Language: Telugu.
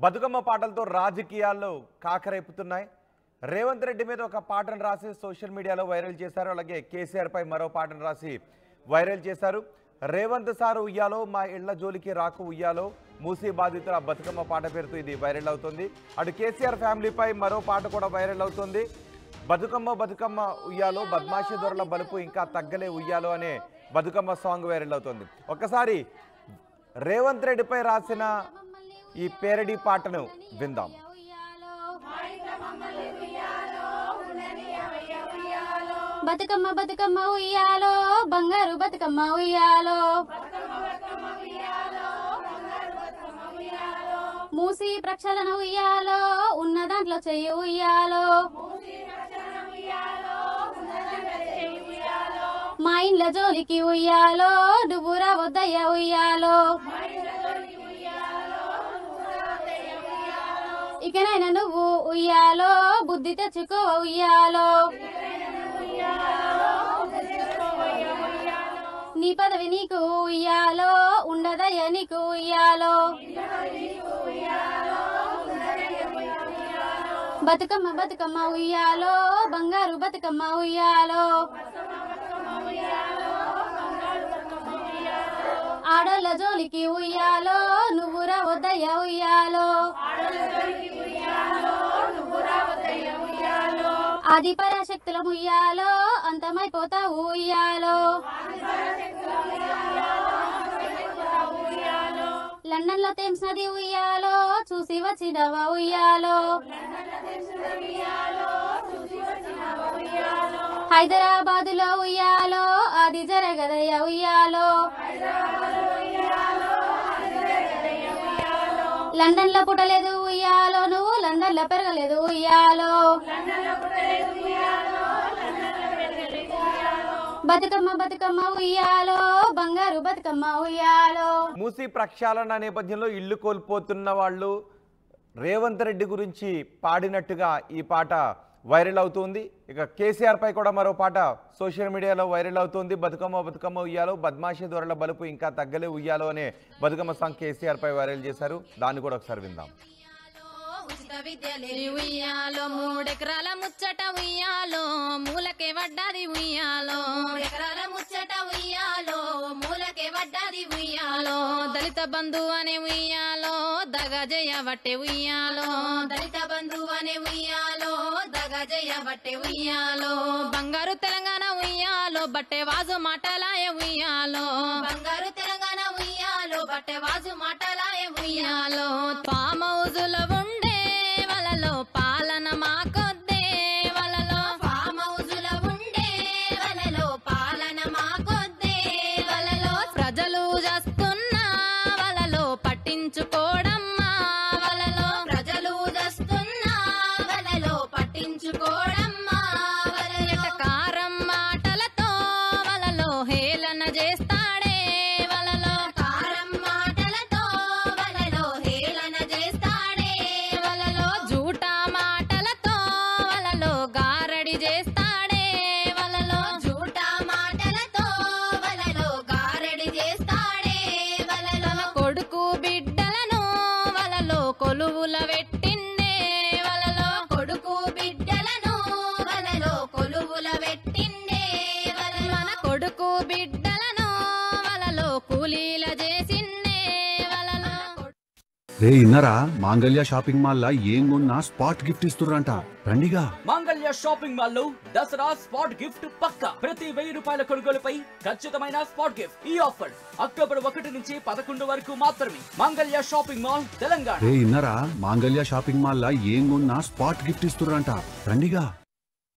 బతుకమ్మ పాటలతో రాజకీయాల్లో కాకరేపుతున్నాయి. రేవంత్ రెడ్డి మీద ఒక పాటను రాసి సోషల్ మీడియాలో వైరల్ చేశారు. అలాగే కేసీఆర్ పై మరో పాటను రాసి వైరల్ చేశారు. రేవంత్ సార్ ఉయ్యాలో మా ఇళ్ల జోలికి రాకు ఉయ్యాలో మూసీ బాధితుల బతుకమ్మ పాట పేరుతో ఇది వైరల్ అవుతుంది. అటు కేసీఆర్ ఫ్యామిలీపై మరో పాట కూడా వైరల్ అవుతుంది. బతుకమ్మ బతుకమ్మ ఉయ్యాలో బద్మాషి దొరల బలుపు ఇంకా తగ్గలే ఉయ్యాలో అనే బతుకమ్మ సాంగ్ వైరల్ అవుతుంది. ఒక్కసారి రేవంత్ రెడ్డిపై రాసిన ఈ పేరడీ పాటను విందాం. బతుకమ్మ బతుకమ్మ ఉయ్యాలో బంగారు బతుకమ్మ ఉయ్యాలో మూసి ప్రక్షాళన ఉయ్యాలో ఉన్న దాంట్లో చెయ్యి ఉయ్యాలో మా ఇండ్ల జోలికి ఉయ్యాలో నువ్వు రావద్దయ్య ఉయ్యాలో ఇకనైనా నువ్వు ఉయ్యాలో బుద్ధి తెచ్చుకో ఉయ్యాలో నీ పదవి నీకు ఉయ్యాలో ఉండదయ్య నీకు ఉయ్యాలో బతుకమ్మ బతుకమ్మ ఉయ్యాలో బంగారు బతుకమ్మ ఉయ్యాలో ఆడోళ్ళ జోలికి ఉయ్యాలో నువ్వు రావద్దయ్య ఉయ్యాలో ఆది పరాశక్తుల ఉయ్యాలో అంతమైపోతావు ఉయ్యాలో లండన్ లో థేమ్స్ నది ఉయ్యాలో చూసి వచ్చినవా ఉయ్యాలో హైదరాబాద్ లో ఉయ్యాలో అది జరగదయ్య ఉయ్యాలో లండన్ లో పుట్టలేదు ఉయ్యాలో నువ్వు లండన్ లో పెరగలేదు ఉయ్యాలో బతుకమ్మ బతుకమ్మ ఉయ్యాలో బంగారు బతుకమ్మ ఉయ్యాలో. మూసీ ప్రక్షాళన నేపథ్యంలో ఇల్లు కోల్పోతున్న వాళ్ళు రేవంత్ రెడ్డి గురించి పాడినట్టుగా ఈ పాట వైరల్ అవుతుంది. ఇక కేసీఆర్ పై కూడా మరో పాట సోషల్ మీడియాలో వైరల్ అవుతుంది. బతుకమ్మ బతుకమ్మ ఉయ్యాలో బద్మాషి దొరల బలుపు ఇంకా తగ్గలే ఉయ్యాలో అనే బతుకమ్మ సాంగ్ కేసీఆర్ పై వైరల్ చేశారు. దాన్ని కూడా ఒకసారి విందాం. ఉచిత విద్యలే ఉయ్యాలో మూడెకరాల ముచ్చట ఉయ్యాలో మూలకే వడ్డాది ఉయ్యాలో ఎకరాల ముచ్చట ఉయ్యాలో మూలకే వడ్డాది ఉయ్యాలో దళిత బంధు అనే ఉయ్యాలో దగజయ వట్టె ఉయ్యాలో దళిత బంధు అనే ఉయ్యాలో దగజయ వట్టె ఉయ్యాలో బంగారు తెలంగాణ ఉయ్యాలో బట్టె వాజు మాటలాయ ఉయ్యాలో బంగారు తెలంగాణ ఉయ్యాలో బట్టె వాజు మాటలాయ ఉయ్యాలో ఫామ్ హౌజుల ఉండే వలలో పాలన మాకొద్దే వలలో ఫామ్ హౌజుల ఉండే వలలో పాలన మాకొద్దే వలలో ప్రజలు చేస్తున్నా వలలో పట్టించుకోవడమ్మా వలలో ప్రజలు చేస్తున్నా వలలో పట్టించుకోవడమ్మా వలలో కారం మాటలతో వలలో హేళన చేస్తాడే వలలో కారం మాటలతో వలలో హేళన చేస్తాడే వలలో జూటా మాటలతో వలలో గారడి చేస్తాడే వలలో జూటా మాటలతో వలలో గారడి చేస్తాడే వలలో కొడుకు బిడ్డలను వలలో కొలువుల పెట్టిండే వలలో కొడుకు బిడ్డలను వలలో కొలువుల పెట్టిండే వలలో మన కొడుకు బిడ్డలను వలలో కూలీల చేసిండే వలలో రే ఇన్నరా మాంగళ్య షాపింగ్ మాల్ లా ఏం కొన్నా స్పాట్ గిఫ్ట్ ఇస్తుర్రంట రండిగా. మాంగళ్య షాపింగ్ మాల్ లో దసరా స్పాట్ గిఫ్ట్ పక్కా. ప్రతి 1000 రూపాయల కొనుగోలుపై ఖచ్చితమైన స్పాట్ గిఫ్ట్. ఈ ఆఫర్ అక్టోబర్ 1 నుంచి 11 వరకు మాత్రమే. మాంగళ్య షాపింగ్ మాల్ తెలంగాణ. రే ఇన్నరా మాంగళ్య షాపింగ్ మాల్ లా ఏం కొన్నా స్పాట్ గిఫ్ట్ ఇస్తుర్రంట రండిగా.